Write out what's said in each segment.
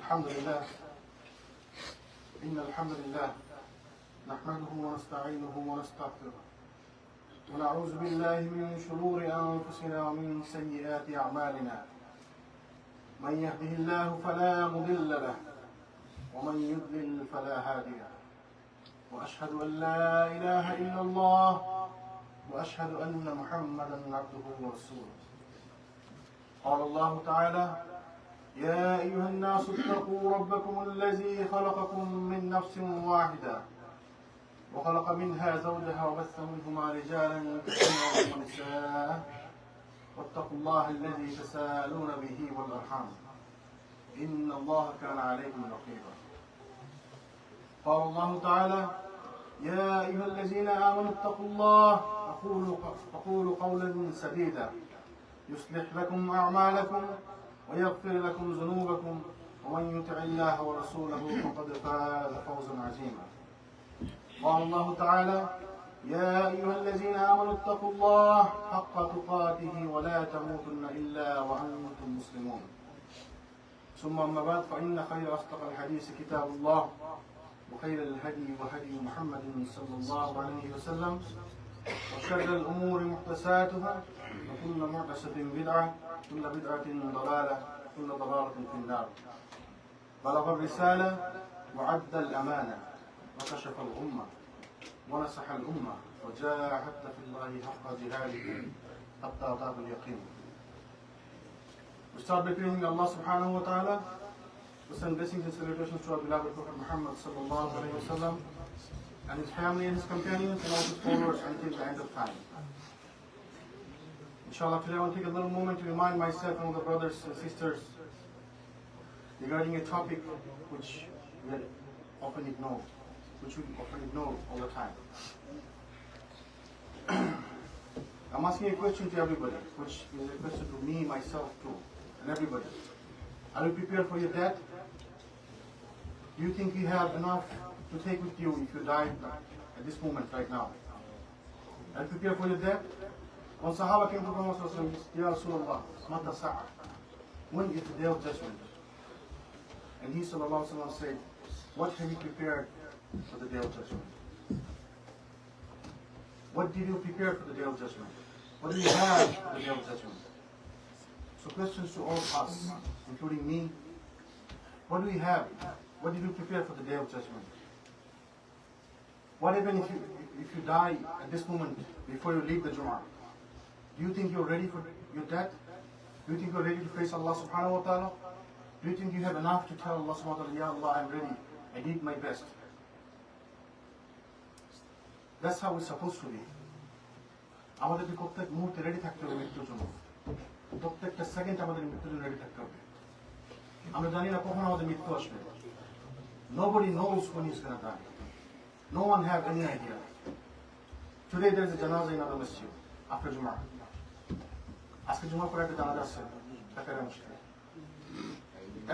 الحمد لله إن الحمد لله نحمده ونستعينه ونستغفره ونعوذ بالله من شرور أنفسنا ومن سيئات أعمالنا من يهده الله فلا مضل له ومن يضلل فلا هادي له وأشهد أن لا إله إلا الله وأشهد أن محمدا عبده ورسوله قال الله تعالى يا أيها الناس اتقوا ربكم الذي خلقكم من نفس واحدة وخلق منها زوجها وبث منهما رجالا كثيرا ونساء واتقوا الله الذي تساءلون به والأرحام إن الله كان عليكم رقيبا قال الله تعالى يا أيها الذين آمنوا اتقوا الله وقولوا قولا سديدا يصلح لكم أعمالكم ويغفر لكم ذنوبكم ومن يطع الله ورسوله فقد فاز فوزا عظيما قال الله تعالى يا أيها الذين آمنوا اتقوا الله حق تقاته ولا تموتن إلا وأنتم مسلمون ثم أما بعد فإن خير أصدق الحديث كتاب الله وخير الهدي وهدي محمد صلى الله عليه وسلم وشر الأمور محدثاتها وكل محدثة بدعة كل بدعة ضلالة كل ضلالة في النار بلغ الرسالة وعد الأمانة وكشف الأمة ونصح الأمة وجاهد في الله حق جهاده حتى أتاه اليقين. We start by praising Allah subhanahu wa ta'ala. We send blessings and salutations to our beloved Prophet Muhammad sallallahu alayhi wa sallam and his family and his companions and all his followers until the end of time. Inshallah, today I want to take a little moment to remind myself and all the brothers and sisters regarding a topic which we often ignore, all the time. I'm asking a question to everybody, which is a question to me, myself too, and everybody. Are you prepared for your death? Do you think you have enough to take with you if you die at this moment right now? Are you prepared for your death? When Sahaba came to Prophet and said, Ya Rasulullah, Mata Sa'a, when is the day of judgment? And he sallallahu said, what have you prepared for the day of judgment? What did you prepare for the day of judgment? What do you have for the day of judgment? So questions to all of us, including me. What do we have? What did you prepare for the day of judgment? What even if you die at this moment before you leave the Jum'ah? Do you think you're ready for your death? Do you think you're ready to face Allah subhanahu wa ta'ala? Do you think you have enough to tell Allah subhanahu wa ta'ala, Ya Allah, I'm ready, I did my best? That's how it's supposed to be. আমাদেরকে প্রত্যেক মুহূর্তে ready থাকতে হবে মৃত্যুর জন্য। প্রত্যেকটা second আমাদের মৃত্যুর জন্য রেডি থাকতে হবে। আমরা জানি না কখন আমাদের মৃত্যু আসবে। Nobody knows when he's going to die. No one have any idea. Today there is a janazah in our masjid after Jum'ah. আজকে জুমার পরে একটা জানাজা আছে ঢাকার মসজিদে।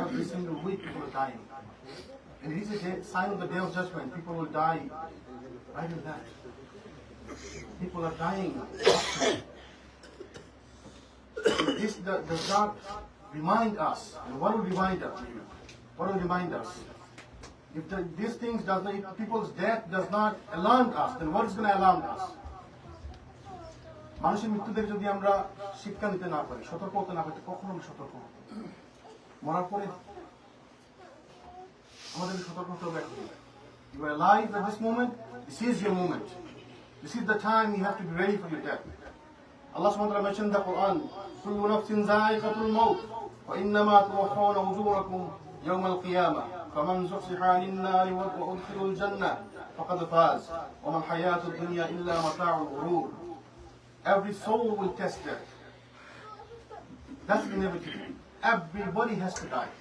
Every single week people are dying. And it is a sign of the day of judgment. People will die right in that. People are dying. This does not remind us. And what will remind us? What will remind us? If these things does not, if people's death does not alarm us, then what is going to alarm us? মানুষের মৃত্যু থেকে যদি আমরা শিক্ষা নিতে না পারি, সতর্ক হতে না পারি, কখনো আমি সতর্ক হব। মরার পরে আমাদের সতর্ক হতে হবে। You are alive at this moment. This is your moment. This is the time you have to be ready for your death. Allah subhanahu wa ta'ala mentioned in the Quran, كل نفس ذائقة الموت وإنما توفون أجوركم يوم القيامة فمن زحزح عن النار وأدخل الجنة فقد فاز وما الحياة الدنيا إلا متاع الغرور. Every soul will test death. That's inevitable. Everybody has to die.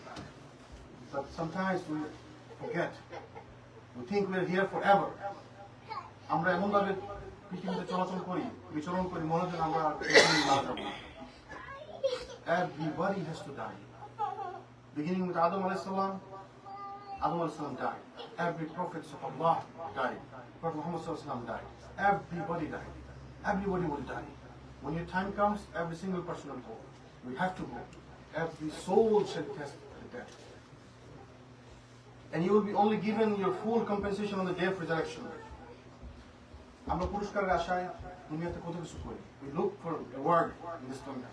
But sometimes we forget. We think we're here forever. আমরা এমনভাবে পৃথিবীতে চলাচল করি, বিচরণ করি, মনে হয় আমরা মারা যাব। Everybody has to die. Beginning with Adam alayhi salam, died. Every prophet of Allah died. Prophet Muhammad sallallahu alaihi wasallam died. Everybody died. Everybody will die. When your time comes, every single person will go. We have to go. Every soul shall test the death. And you will be only given your full compensation on the day of resurrection. আমরা পুরস্কারের আশায় দুনিয়াতে কত কিছু করি। We look for reward in this dunya.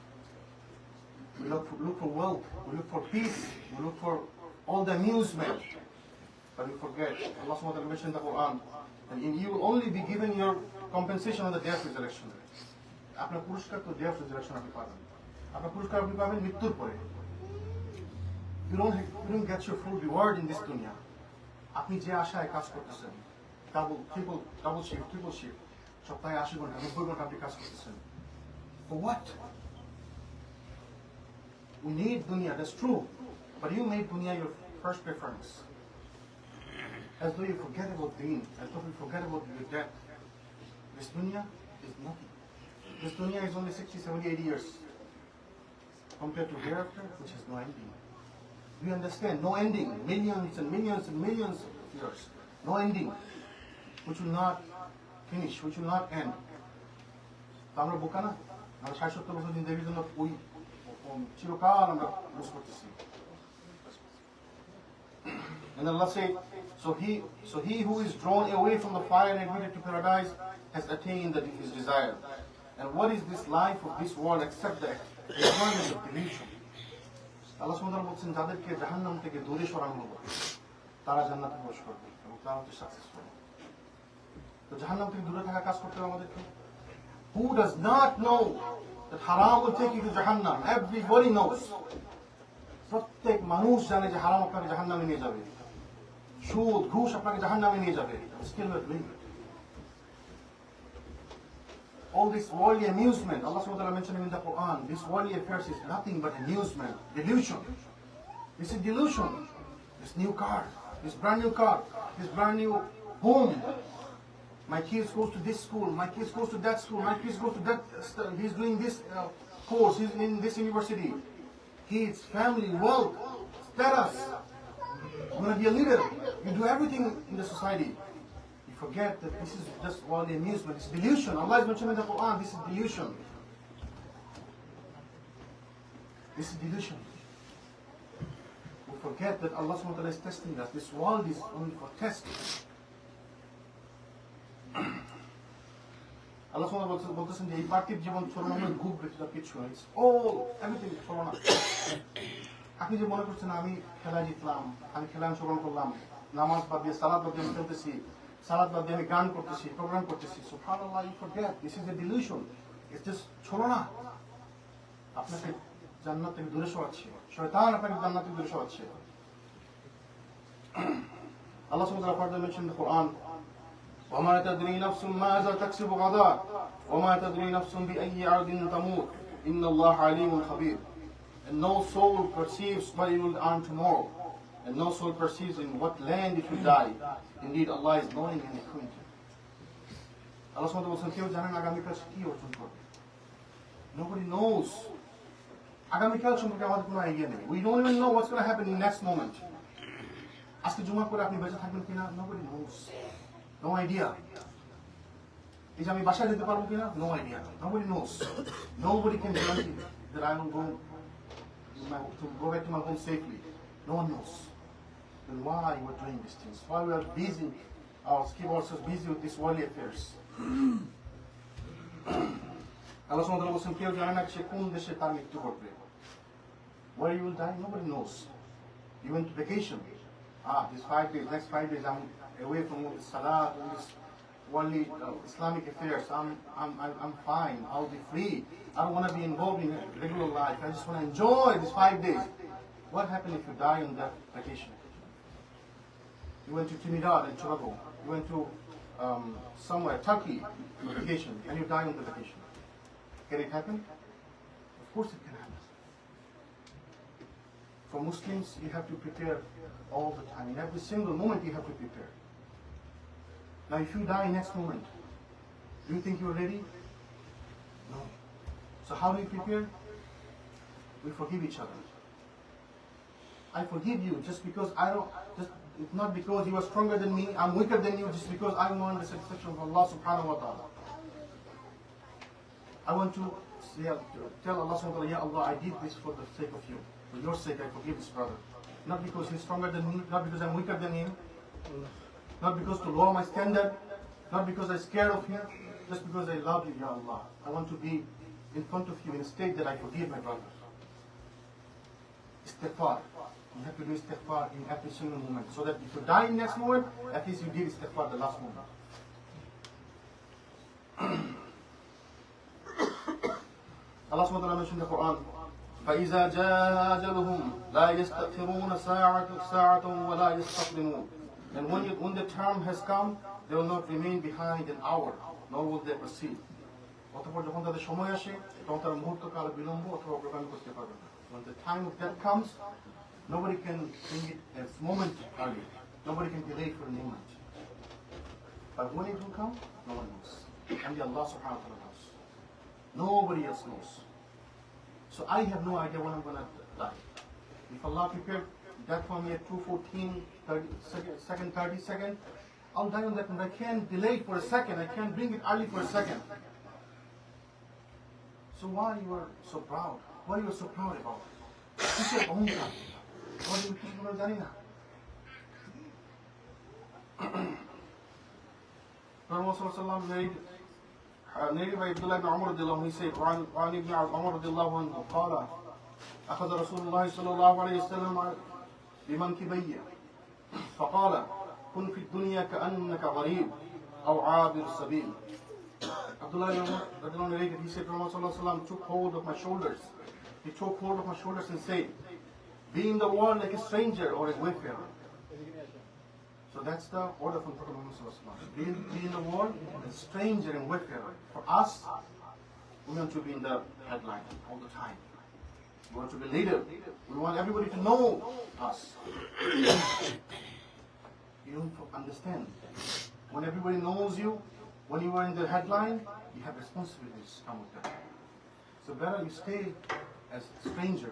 We look for wealth. We look for peace. We look for all the amusement. But we forget. Allah subhanahu wa ta'ala mentioned in the Quran. And you will only be given your compensation on the day of resurrection. আপনার পুরস্কার তো day of resurrection আপনি পাবেন। আপনার পুরস্কার আপনি পাবেন মৃত্যুর পরে। You don't get your full reward in this dunya. আপনি যে আশায় কাজ করতেছেন, double shift, triple shift, সপ্তাহে 80 ঘন্টা, 90 ঘন্টা আপনি কাজ করতেছেন। For what? We need dunya, that's true. But you made dunya your first preference. As though you forget about deen, as though you forget about your death. This dunya is nothing. This dunya is only 60, 70, 80 years. Compared to hereafter, which has no ending. Do you understand? No ending. Millions and millions and millions of years. No ending. Which will not finish, which will not end. তো আমরা বোকা না? আমরা 60-70 বছর জিন্দেগির জন্য ওই চিরকাল আমরা লুজ করতেছি। And Allah said, so he who is drawn away from the fire and admitted to paradise has attained his desire. And what is this life of this world except the enjoyment of delusion? আল্লাহ সুবহানাহু ওয়া তাআলা বলছেন, যাদেরকে জাহান্নাম থেকে দূরে সরানো হবে তারা জান্নাতে প্রবেশ করবে এবং তারা হচ্ছে সাকসেসফুল। তো জাহান্নাম থেকে দূরে থাকা কাজ করতে হবে আমাদেরকে। Who does not know that haram will take you to Jahannam? Everybody knows. প্রত্যেক মানুষ জানে যে হারাম আপনাকে জাহান্নামে নিয়ে যাবে, সুদ ঘুষ আপনাকে জাহান্নামে নিয়ে যাবে। Still we are doing it. All this worldly amusement, Allah subhanahu wa ta'ala mentioned in the Quran, this worldly affairs is nothing but amusement, delusion. This is delusion. This new car, this brand new car, this brand new home. My kids goes to this school, my kids goes to that school, my kids goes to that, he's doing this course, he's in this university. Kids, family, wealth, status. You're going to be a leader. You do everything in the society. You forget that this is just worldly amusement. It's delusion. Allah is mentioning in the Quran, this is delusion. This is delusion. We forget that Allah subhanahu wa ta'ala is testing us. This world is only for test. Allah subhanahu wa ta'ala বলতেছেন যে এই পার্থিব জীবন ছলনাময় ঘুরবে, সেটা কিছু না। It's all everything ছলনা। আপনি যে মনে করছেন আমি খেলায় জিতলাম, আমি খেলায় অংশগ্রহণ করলাম, নামাজ বাদ দিয়ে সালাত বাদ দিয়ে আমি খেলতেছি, সালাত বাদ দিয়ে আমি গান করতেছি, প্রোগ্রাম করতেছি, সুবহানাল্লাহ, you forget this is a delusion. It's just ছলনা। আপনাকে জান্নাত থেকে দূরে সরাচ্ছে, শয়তান আপনাকে জান্নাত থেকে দূরে সরাচ্ছে। Allah subhanahu wa ta'ala further mentioned in the Quran, وما تدري نفس ماذا تكسب غدا وما تدري نفس بأي أرض تموت إن الله عليم خبير. And no soul perceives what it will earn tomorrow, and no soul perceives in what land it will die. Indeed, Allah is knowing and acquainted. Allah subhanahu wa ta'ala বলছেন, কেউ জানেন আগামীকাল কি অর্জন করবে? Nobody knows. আগামীকাল সম্পর্কে আমাদের কোনো আইডিয়া নেই। We don't even know what's going to happen in the next moment. আজকে জুমা করে আপনি বেঁচে থাকবেন কিনা? Nobody knows. No idea. এই যে আমি বাসায় যেতে পারবো কিনা? No idea. Nobody knows. Nobody can guarantee that I will go back to my home safely. No one knows. Then why we are doing these things? Why we are busy? Keep ourselves busy with these worldly affairs. Allah subhanahu wa ta'ala বলছেন, কেউ জানে না সে কোন দেশে তার মৃত্যু ঘটবে। Where you will die? Nobody knows. You went to vacation. These 5 days, next 5 days, I'm away from all this salat, all this worldly Islamic affairs. I'm fine. I'll be free. I don't want to be involved in regular life. I just want to enjoy these 5 days. What happens if you die on that vacation? You went to Trinidad and Tobago. You went to somewhere, Turkey, on vacation, and you die on the vacation. Can it happen? Of course it can happen. For Muslims, you have to prepare all the time. In every single moment, you have to prepare. Now, if you die next moment, do you think you're ready? No. So how do you prepare? We forgive each other. I forgive you just because it's not because you are stronger than me, I'm weaker than you, just because I want the satisfaction of Allah subhanahu wa ta'ala. I want to tell Allah subhanahu wa ta'ala, Ya Allah, I did this for the sake of you. For your sake, I forgive this brother. not because he's stronger than me, not because I'm weaker than him, not because to lower my standard, not because I'm scared of him, just because I love you, Ya Allah. I want to be in front of you in a state that I forgive my brother. Istighfar. You have to do istighfar in every single moment, so that if you die in the next moment, at least you did istighfar the last moment. Allah subhanahu wa ta'ala mentioned in the Quran, فَإِذَا جَاءَ أَجَلُهُمْ لَا يَسْتَأْخِرُونَ سَاعَةً وَلَا يَسْتَقْدِمُونَ. And when the term has come, they will not remain behind an hour, nor will they proceed. অতঃপর যখন তাদের সময় আসে, তখন তারা মুহূর্তকাল বিলম্ব অথবা অগ্রগামী করতে পারবে না. When the time of death comes, nobody can bring it as moment early. Nobody can delay for a moment. But when it will come, no one knows. Only Allah subhanahu wa ta'ala knows. Nobody else knows. So I have no idea when I'm going to die. If Allah prepared that for me at 2:14, 30 seconds, I'll die on that one. I can't delay for a second. I can't bring it early for a second. So why you are so proud? What are you so proud about? কিসের অহংকার? What do you think about জানি না? Prophet sallallahu alaihi wasallam narrated by Abdullah ibn Umar radiyallahu anhu, he said, وعن ابن عمر radiyallahu anhu قال أخذ رسول الله صلى الله عليه وسلم بمنكبي فقال كن في الدنيا كأنك غريب أو عابر السبيل. Abdullah ibn Umar radiyallahu anhu narrated, he said, Prophet sallallahu alaihi wasallam took hold of my shoulders. He took hold of my shoulders and said, be in the world like a stranger or a wayfarer. So that's the order from Prophet Muhammad sallallahu alaihi wasallam. Be in the world a stranger and wayfarer. For us, we want to be in the headline all the time. We want to be leader. We want everybody to know us. You don't understand. When everybody knows you, when you are in the headline, you have responsibilities come with that. So better you stay as a stranger,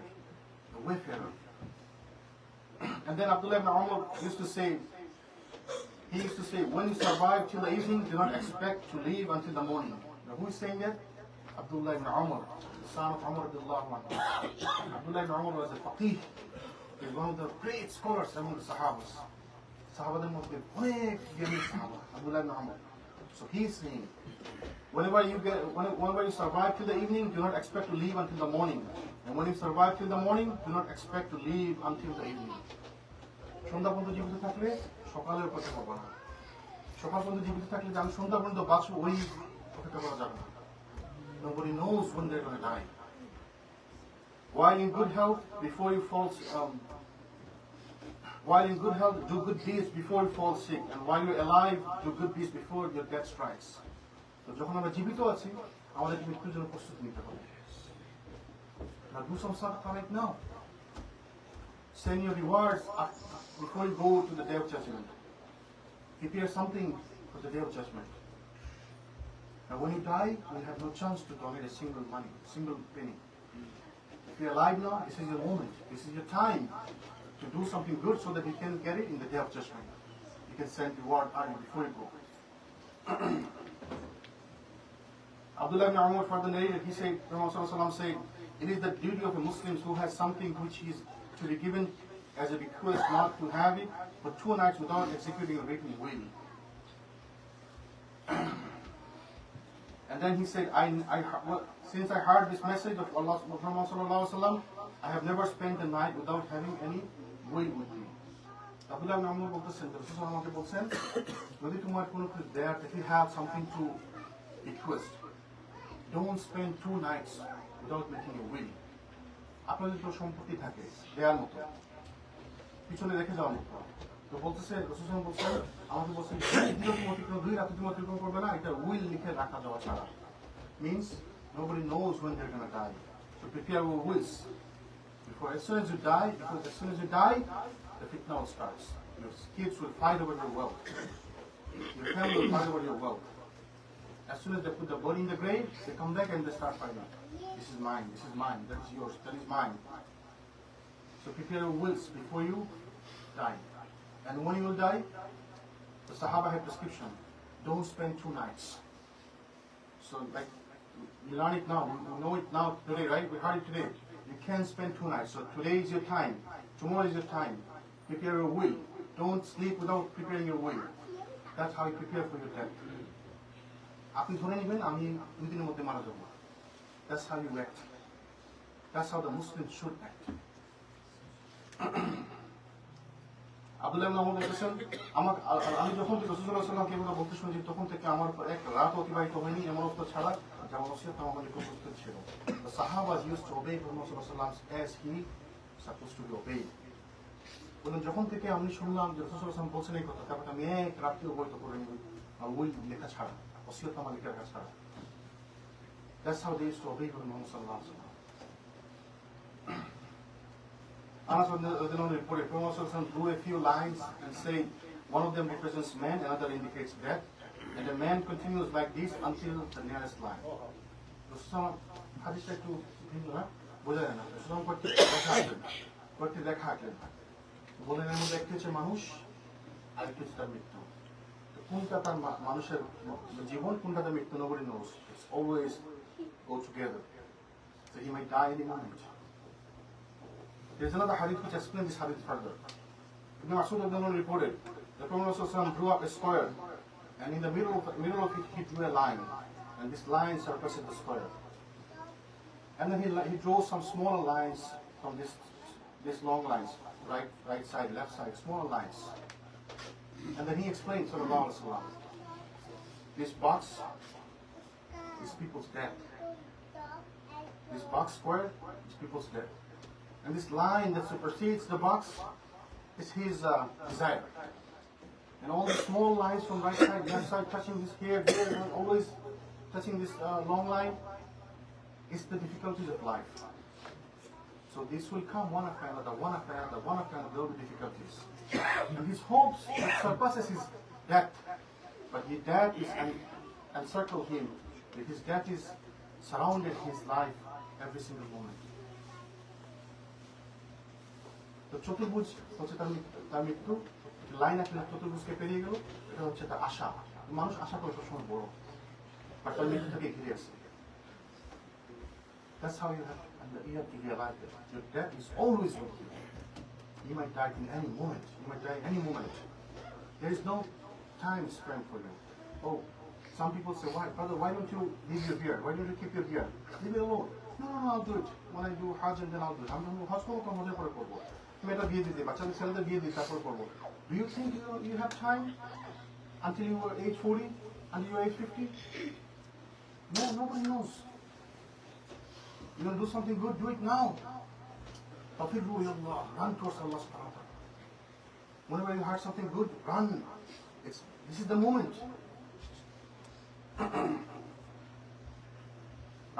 a wayfarer. And then Abdullah ibn Umar used to say, when you survive till the evening, do not expect to leave until the morning. Now who is saying that? Abdullah ibn Umar, the son of Umar radiyallahu anhu. Abdullah ibn Umar was a faqih. He was one of the great scholars among the Sahabas. Sahabaদের মধ্যে অনেক জ্ঞানী সাহাবা, Abdullah ibn Umar. So he is saying, whenever you survive till the evening, do not expect to leave until the morning. And when you survive till the morning, do not expect to leave until the evening. সন্ধ্যা পর্যন্ত জীবিত থাকলে সকালের অপেক্ষা করবো না। সকাল পর্যন্ত জীবিত থাকলে যে আমি সন্ধ্যা পর্যন্ত বাঁচবো, ওই অপেক্ষা করা যাবে না। Nobody knows when they're going to die. While in good health, do good deeds before you fall sick. And while you're alive, do good deeds before your death strikes. So যখন আমরা জীবিত আছি, আমাদের মৃত্যুর জন্য প্রস্তুতি নিতে হবে। Now do some sadaqah right now. Send your rewards before you go to the day of judgment. Prepare something for the day of judgment. And when you die, you have no chance to donate a single penny. If you're alive now, this is your moment. This is your time to do something good so that you can get it in the day of judgment. You can send reward early before you go. Abdullah ibn Umar further narrated, he said, Prophet ﷺ said, it is the duty of a Muslim who has something which is to be given as a bequest not to have it for 2 nights without executing a written will. And then he said, since I heard this message of Allah Muhammad sallallahu alaihi wasallam, I have never spent the night without having any will with me. Abdullah ibn Umar বলতেছেন, রাসূলুল্লাহ আমাকে বলছেন, যদি তোমার কোনো কিছু দেয়ার, if you have something to bequest, don't spend 2 nights without making a will. আপনার যদি সম্পত্তি থাকে দেয়ার মতো, পিছনে রেখে যাওয়ার মতো, তো বলতেছে রাসূলুল্লাহ বলছেন, আমাকে বলছেন, অতিক্রম 2 রাতে তুমি অতিক্রম করবে না, এটা উইল লিখে রাখা যাওয়া ছাড়া। Means nobody knows when they're going to die. So prepare your wills. As soon as you die, the fitna will start. Your kids will fight over your wealth. Your family will fight over your wealth. As soon as they put the body in the grave, they come back and they start fighting. This is mine, that is yours, that is mine. So prepare your wills before you die. And when you will die, the Sahaba had prescription. Don't spend 2 nights. So like, we learn it now, we know it now today, right? We heard it today. You can't spend 2 nights. So today is your time. Tomorrow is your time. Prepare your will. Don't sleep without preparing your will. That's how you prepare for your death. আপনি ধরে নেবেন আমি 2 দিনের মধ্যে মারা যাব। That's how you act. That's how the Muslims should act. Abdullah ইবনে ওমর বলতেছেন আমি যখন রাসূলুল্লাহ সাল্লাল্লাহু আলাইহি ওয়াসাল্লামকে কথা বলতে শুনেছি তখন থেকে আমার এক রাত অতিবাহিত হয়নি এমন অবস্থা ছাড়া যেমন ওসিয়ত আমার নিকট উপস্থিত ছিল। The Sahabas used to obey Prophet sallallahu alaihi wasallam as he supposed to be obeyed. বলেন যখন থেকে আমি শুনলাম যে রাসূল সাল্লাল্লাহু আলাইহি ওয়াসাল্লাম বলছেন এই কথা তারপর আমি এক রাত্রি অবহিত করে নিই ওই লেখা ছাড়া ওসিয়ত আমার লেখা ছাড়া। That's how they used to obey Prophet sallallahu alaihi wasallam. Anas reported, Prophet drew a few lines and said, one of them represents man, another indicates death, and the man continues like this until the nearest line. হাদিসটা একটু ভিন্ন না বোঝা যায় না সুতরাং করতে দেখা হাঁটলেন বলেন এর মধ্যে একটি হচ্ছে মানুষ আর একটি হচ্ছে তার মৃত্যু কোনটা তার মানুষের জীবন কোনটা তার মৃত্যু nobody knows. It's always go together. So he might die any moment. There's another hadith which explains this hadith further. Ibn Mas'ud reported the Prophet drew up a square, and in the middle of it he drew a line, and this line surpasses the square. And then he drew some smaller lines from these long lines, right side, left side, smaller lines. And then he explained, sallallahu alaihi wasallam, this box is people's death. This box square is people's death. And this line that supersedes the box is his desire. And all the small lines from right side, left side, touching this here, and always touching this long line, is the difficulties of life. So this will come one after another, one after another, one after another, there will be difficulties. And his hopes surpasses his death. But his death is encircled him. His death is surrounded his life every single moment. তো চতুর্ভুজ হচ্ছে তার মৃত্যু line একটা চতুর্ভুজকে পেরিয়ে গেল এটা হচ্ছে তার আশা মানুষ আশা করে সবসময় বড় বাট তার মৃত্যু থেকে ঘিরে আসে That's how you have to realize that your death is always with you. You might die in any moment. You might die any moment. There is no time span for you. Oh, some people say, why, brother, why don't you leave your beard? Why don't you keep your beard? Leave it alone. No, I'll do it. When I do Hajj and then I'll do it. I'm going to Hajj করবো মেয়েটা বিয়ে দিতে বাচ্চাদের ছেলেদের বিয়ে দিতে তারপর করবো Do you think you have time until you are age 40, until you are age 50? No, nobody knows. You want to do something good, do it now. Tafirru ila Allah, run towards Allah subhanahu wa ta'ala. Whenever you heard something good, run. This is the moment.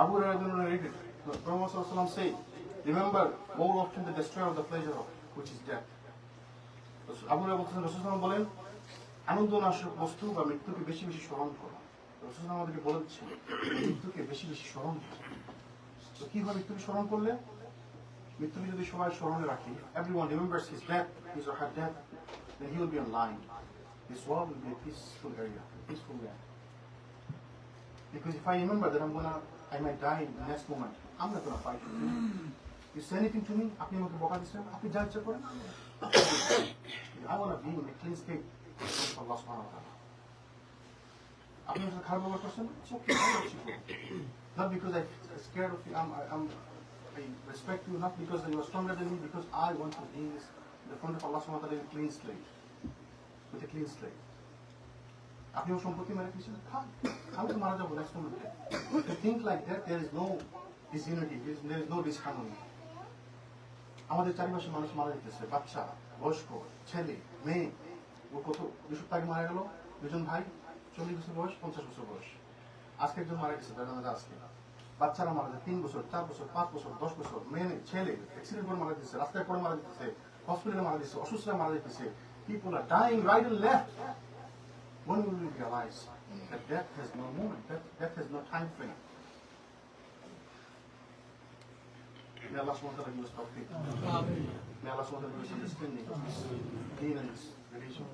Abu Hurairah narrated, the Prophet ﷺ said, remember more often the destroyer of the pleasure of which is death. Abu Hurairah বলতেছেন রাসূল সাল্লাল্লাহু আলাইহি ওয়াসাল্লাম বলেন আনন্দনাশক বস্তু বা মৃত্যুকে বেশি বেশি স্মরণ করো রাসূল সাল্লাল্লাহু আমাদেরকে বলে দিচ্ছেন মৃত্যুকে বেশি বেশি স্মরণ করো তো কিভাবে মৃত্যুকে স্মরণ করলে মৃত্যুকে যদি সবাই স্মরণে রাখি everyone remembers his death his or her death then he will be online this world will be a peaceful area a peaceful land because if I remember that I might die in the next moment I'm not going to fight with you. You say anything to me, আপনি আমাকে বকা দিচ্ছেন, আপনি যা ইচ্ছা করেন। I want to be in a clean state of Allah subhanahu wa ta'ala. আপনি আমার সাথে খারাপ ব্যবহার করছেন, it's okay, I let you go. Not because I'm scared of you, I respect you, not because you are stronger than me, because I want to be in the front of Allah subhanahu wa ta'ala with a clean slate. With a clean slate. আপনি আমার সম্পত্তি মেরে দিয়েছেন, আমি তো মারা যাবো next moment. If you think like that, there is no disunity, there is no disharmony. আমাদের চারিপাশে মানুষ মারা যেতেছে বাচ্চা বয়স্ক ছেলে মেয়ে ও কত 2 সপ্তাহ আগে মারা গেল দুজন ভাই 40 বছর বয়স 50 বছর বয়স আজকে একজন মারা গেছে জানাজা আজকে বাচ্চারা মারা যায় 3 বছর 4 বছর 5 বছর 10 বছর মেয়ে ছেলে অ্যাক্সিডেন্ট করে মারা যেতেছে রাস্তায় পড়ে মারা যেতেছে হসপিটালে মারা যেতেছে অসুস্থরা মারা যেতেছে people are dying right and left when will we realize that death has no moment death has no time frame. May Allah subhanahu wa ta'ala give us tawfiq. May Allah subhanahu wa ta'ala give us understanding of this deen and this religion.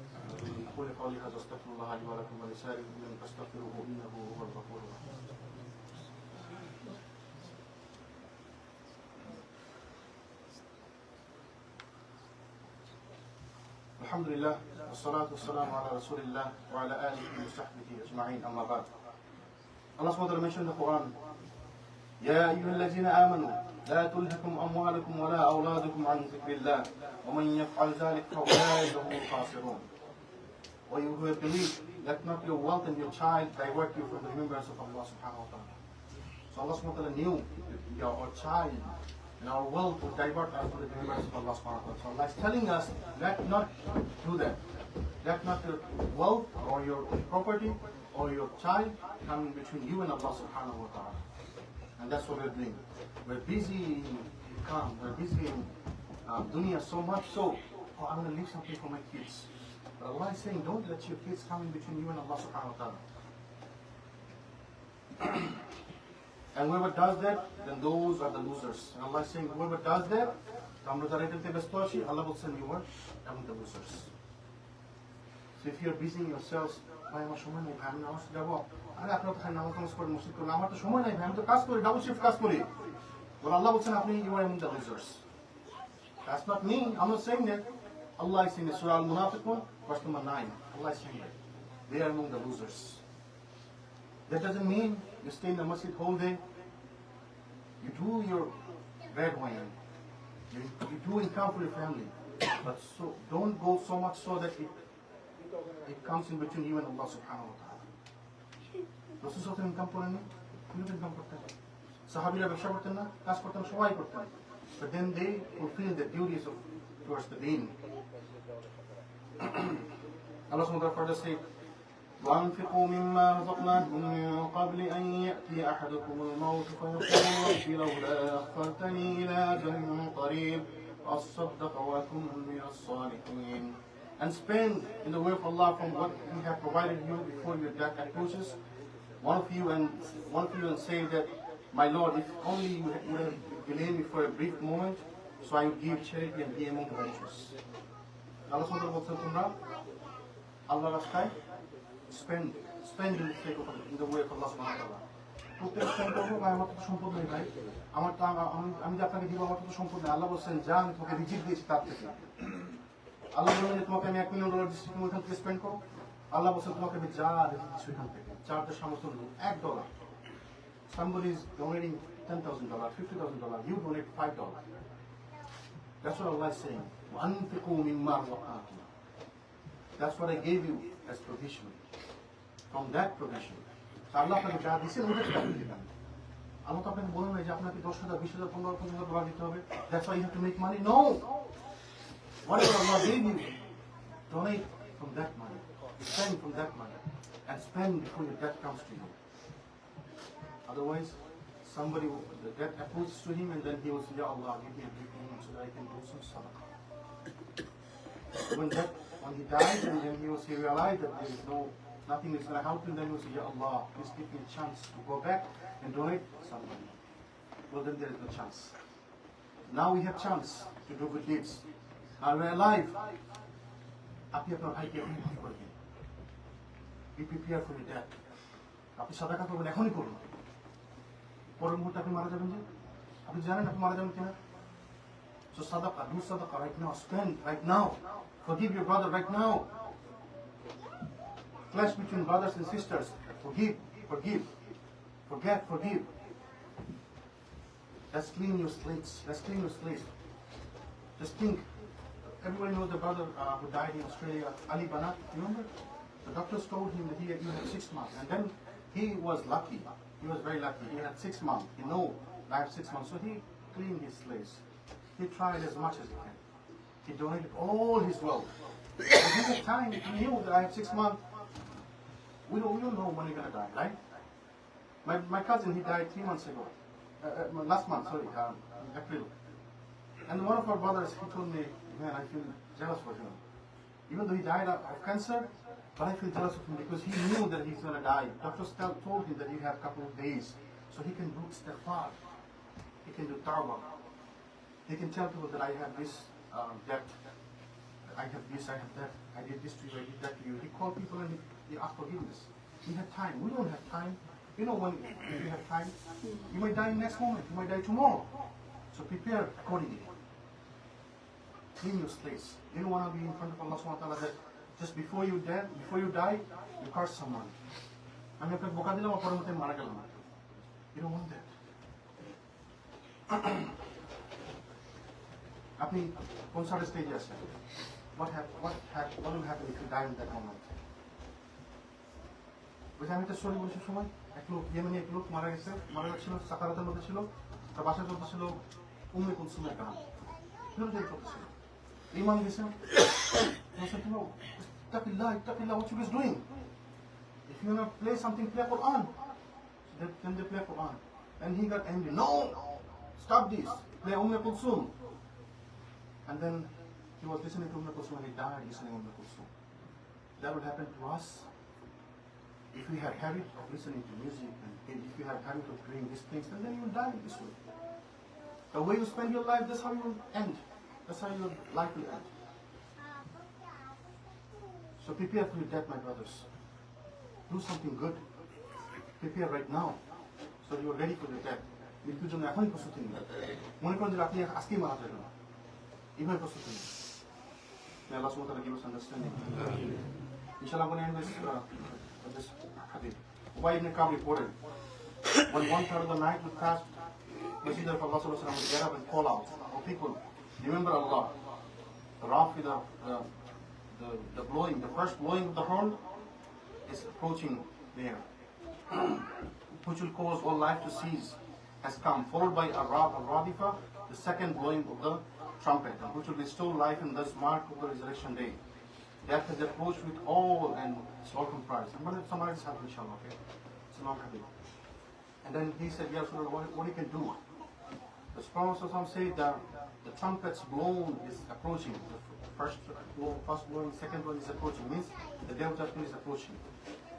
أقول قولي هذا أستغفر الله لي ولكم ولسائر المؤمنين فاستغفروه إنه هو الغفور الرحيم. Alhamdulillah, wassalatu wassalamu ala rasulillah wa ala alihi wa sahbihi ajma'in, amma ba'd. Allah subhanahu wa ta'ala mentioned in the Quran, يا أيها الذين آمنوا لا تلهكم أموالكم ولا أولادكم عن ذكر الله ومن يفعل ذلك فأولئك هم الخاسرون. O you who have believed, let not your wealth and your child divert you from the remembrance of Allah subhanahu wa ta'ala. So Allah subhanahu wa ta'ala knew that our child and our wealth would divert us from the remembrance of Allah subhanahu wa ta'ala. So Allah is telling us, let not do that. Let not your wealth or your property or your child come in between you and Allah subhanahu wa ta'ala. And that's what we're doing. We're busy in Kam, we're busy in dunya so much so, oh, I'm going to leave something for my kids. But Allah is saying, don't let your kids come in between you and Allah subhanahu wa ta'ala. And whoever does that, then those are the losers. And Allah is saying, whoever does that, Allah will send you what? Among the losers. So if you're busy yourselves, ভাই আমার সময় নেই ভাই আমি নামাজ যাবো আরে আপনার তো নামাজ নামাজ করে মসজিদ করলাম আমার তো সময় নেই ভাই আমি তো কাজ করি ডাবল শিফট কাজ করি বলে আল্লাহ বলছেন আপনি you are among the losers. That's not me. I'm not saying that. Allah is saying in Surah Al-Munafiqun, verse number 9. Allah is saying that. They are among the losers. That doesn't mean you stay in the masjid whole day. You do your bread wine. You do income for your family. But so don't go so much so that it comes in between you and Allah subhanahu wa ta'ala. Rasul sallallahu income করেন না, তিনি income করতেন। সাহাবীরা ব্যবসা করতেন না, কাজ করতেন সবাই করতেন। But then they fulfill the duties towards the deen. Allah subhanahu wa ta'ala further said, وأنفقوا مما رزقناكم من قبل أن يأتي أحدكم الموت فيقول رب لولا أخرتني إلى أجل قريب فأصدق وأكن من الصالحين. And spend in the way of Allah from what He has provided you before your death approaches. One of you and say that, my Lord, if only you would have delayed me for a brief moment, so I would give charity and be among the righteous. Allah subhanahu wa ta'ala বলছেন তোমরা আল্লাহর রাস্তায় spend in the sake of in the way of Allah subhanahu wa ta'ala. প্রত্যেক spend করবো ভাই আমার তো সম্পদ নেই ভাই আমার তো আমি যে আপনাকে দিব আমার তো সম্পদ নেই আল্লাহ বলছেন যা আমি তোকে রিজিক দিয়েছি তার থেকে আল্লাহ বললেন যে তোমাকে আমি $1 million দিচ্ছি তুমি ওইখান থেকে স্পেন্ড করো আল্লাহ বলছেন তোমাকে আমি যা দিচ্ছি ওইখান থেকে চার্জের সামর্থ্য নেই $1 somebody is donating $10,000 $50,000 you donate $5. That's what Allah is saying. وَأَنْفِقُوا مِمَّا رَزَقْنَاكُمْ. That's what I gave you as provision. From that provision. So Allah আপনাকে যা দিয়েছেন ওটা থেকে আপনি দিবেন Allah তো আপনাকে বলেন না যে আপনাকে 10,000 20,000 15,000 $50,000 দিতে হবে That's why you have to make money. No! Whatever Allah gave you, donate from that money. Spend from that money. And spend before your death comes to you. Otherwise, the death approaches to him and then he will say, Ya Allah, give me a brief moment so that I can do some sadaqah. When he dies and then he realize that there is nothing is going to help him, then he will say, Ya Allah, please give me a chance to go back and donate to somebody. Well, then there is no chance. Now we have chance to do good deeds. Now we're alive. আপনি আপনার ভাইকে এখনই মাফ করে দিন Be prepared for your death. আপনি সাদাকা করবেন এখনই করুন পরের মুহূর্তে আপনি মারা যাবেন যে আপনি জানেন আপনি মারা যাবেন কিনা So sadaqah, do sadaqah right now, spend right now, forgive your brother right now. Clash between brothers and sisters, forgive, forget, forgive. Let's clean your slates, Just think, everybody knows the brother who died in Australia, Ali Banat, remember? The doctors told him that he had 6 months, and then he was lucky, he was very lucky, he had 6 months, I have 6 months, so he cleaned his slates. He tried as much as he can. He donated all his wealth. At this time, he knew that I have 6 months. We don't know when you're going to die, right? My cousin, he died 3 months ago. Last month, April. And one of our brothers, he told me, man, I feel jealous for him. Even though he died of cancer, but I feel jealous of him because he knew that he's going to die. Doctors told him that he had a couple of days, so he can do istighfar. He can do tawbah. He can tell people that I have this debt, I have this, I have that, I did this to you, I did that to you. He called people and he asked forgiveness. He had time. We don't have time. You know when you have time, you might die next moment, you might die tomorrow. So prepare accordingly. clean your slates. You don't want to be in front of Allah subhanahu wa ta'ala that just before you die, you curse someone. আমি আপনাকে বোকা দিলাম অপরের মধ্যে মারা গেলাম। You don't want that. আপনি concert স্টেজে আছেন। What will happen if you die in that moment? ওই যে আমি একটা স্টোরি বলছি সময় এক লোক ইয়েমেনি এক লোক মারা যাচ্ছিল সাকারাতের মধ্যে ছিল তার বাসায় চলতেছিল উম্মে কুলসুমের গান চলতেছিল ইমাম গেছেন ইত্তাকিল্লাহ what you guys doing? If you want to play something, play Quran. Then they play Quran. And he got angry. No! Stop this. Play Kulsum. And then he was listening to Kulsum and he died listening to Kulsum. That will happen to us if we have habit of listening to music and if you have habit of doing these things, and then you will die this way. The way you spend your life, that's how you will end. That's how your life will end. So prepare for your death, my brothers. Do something good. Prepare right now so you are ready for your death. মৃত্যুর জন্য এখনই প্রস্তুতি নিন। মনে করেন যে আপনি আজকেই মারা যাবেন, এইভাবে প্রস্তুতি নিন। May Allah subhanahu wa ta'ala give us understanding. Inshallah, I'm going to end this hadith. Ubay ibn Ka'b reported, when 1/3 of the night would pass, Messenger of Allah sallallahu alaihi wasallam would get up and call out, "Oh people, remember Allah." The Rafida, the blowing, the first blowing of the horn is approaching there, which will cause all life to cease, has come, followed by a Radifa, the second blowing of the trumpet, which will restore life and thus mark of the resurrection day. Death has approached with all, and it's all comprised. I'm going to summarize this hadith, inshallah, okay? It's a long hadith. And then he said, "Ya Rasulullah, what you can do?" The Prophet said that the trumpet's blown is approaching. The first blowing, second blowing is approaching. Means the day of judgment is approaching.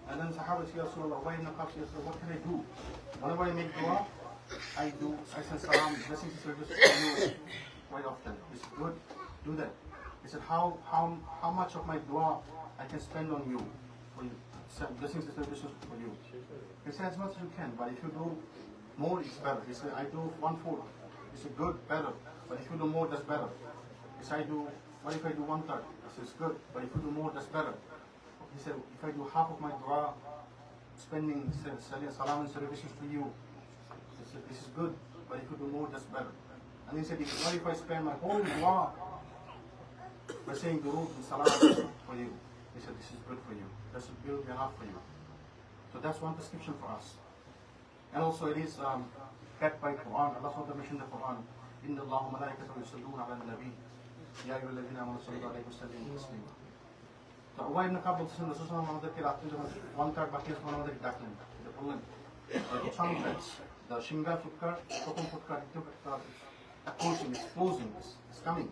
And then Sahaba said, "Ya Rasulullah, what can I do?" Whenever I make dua, I send salam, blessings and service to you quite often. He said, "Good, do that." He said, how much of my dua I can spend on you, for you, blessings and services for you? He said, "As much as you can, but if you do more, it's better." He said, "I do 1/4. He said, "Good, better. But if you do more, that's better." He said, "What if I do 1/3? I said, "It's good, but if you do more, that's better." He said, "If I do half of my dua, spending, selling salam and services to you," he said, "This is good, but if you do more, that's better." And he said, "What if I spend my whole dua by saying durood and salam for you?" He said, "This is good for you. That will be enough for you." So that's one prescription for us. And also it is backed by Quran. Allah SWT mentioned the Quran. "Inna Allaha wa malaikatahu yusalluna ala nabi. Ya ayyuhalladhina amanu sallu alayhi wa sallimu taslima." তো উবাই ইবনে কাব বলতেছেন রাসূল সাল্লাল্লাহু আলাইহি আমাদেরকে রাত্রে যখন 1/3 বাকি আছে তখন আমাদেরকে ডাকলেন, এটা বললেন trumpets, the Shingar ফুৎকার, প্রথম ফুৎকার, দ্বিতীয় ফুৎকার, approaching, it's closing, it's coming.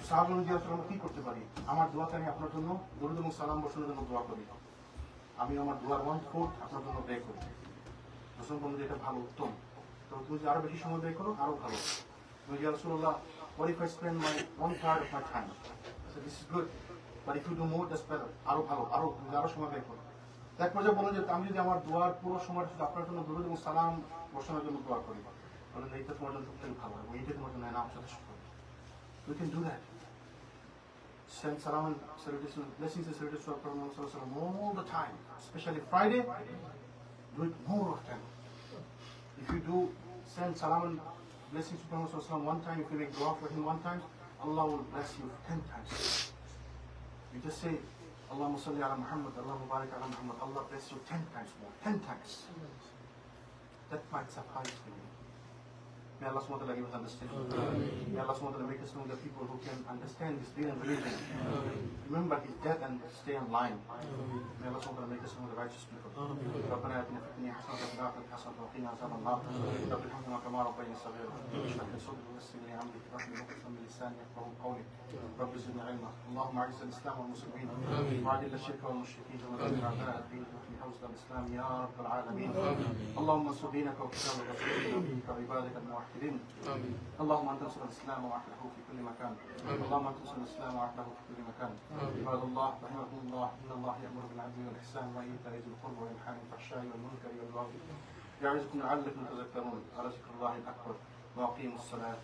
সাহাবাগণ জিজ্ঞাসা করলেন, কি করতে পারি? আমার দোয়াতে আমি আপনার জন্য দরুদ এবং সালাম বর্ষণের জন্য দোয়া করি। আমি আমার দোয়ার 1/4 আপনার জন্য ব্যয় করি। রাসূল বললেন, এটা ভালো, উত্তম। তো তুমি যদি আরো বেশি সময় ব্যয় করো আরো ভালো। তুমি ইয়া রাসূলুল্লাহ, what if I spend my 1/3 of my time? I said, "This is good, but if you do more, that's better." আরো ভালো, আরো সময় ব্যয় করো। এক পর্যায়ে বললেন যে আমি যদি আমার দোয়ার পুরো সময় শুধু আপনার জন্য দরুদ এবং সালাম বর্ষণের জন্য দোয়া করি, বললেন এইটা তোমার জন্য সবথেকে ভালো হবে, এইটা তোমার জন্য নাম যথেষ্ট। We can do that. Send salam and salutation, blessings and salutations to our Prophet Muhammad sallallahu alaihi wasallam all the time, especially Friday. Do it more often. If you do send salam and blessings to Prophet sallallahu alaihi wasallam one time, if you make dua for him one time, Allah will bless you 10 times. You just say, "Allahumma salli ala Muhammad, Allahumma barik ala Muhammad," Allah bless you 10 times more, 10 times. That might suffice for you. May Allah SWT give us understanding. May Allah SWT make us among the people who can understand this deen and believe in it. Remember his death and stay in line. May Allah SWT make us among the righteous people. ربنا آتنا في الدنيا حسنة وفي الآخرة حسنة وقنا عذاب النار. رب ارحمنا كما ربينا صغيرا. اشرح لي صدري ويسر لي أمري واحلل عقدة من لساني يفقهوا قولي. رب زدني علما. اللهم أعز الإسلام والمسلمين وأذل الشرك والمشركين ودمر أعداء الدين واحمي حوزة الإسلام يا رب العالمين. اللهم انصر دينك وكتابك ورسولك وعبادك الموحدين. اللهم انت انصر الاسلام واحله في كل مكان. اللهم انت انصر الاسلام واحله في كل مكان. عباد الله رحمكم الله، ان الله يامر بالعدل والاحسان وايتاء ذي القربى وينهى عن الفحشاء والمنكر والبغي يعظكم لعلكم تذكرون. ولذكر الله الاكبر واقيموا الصلاه.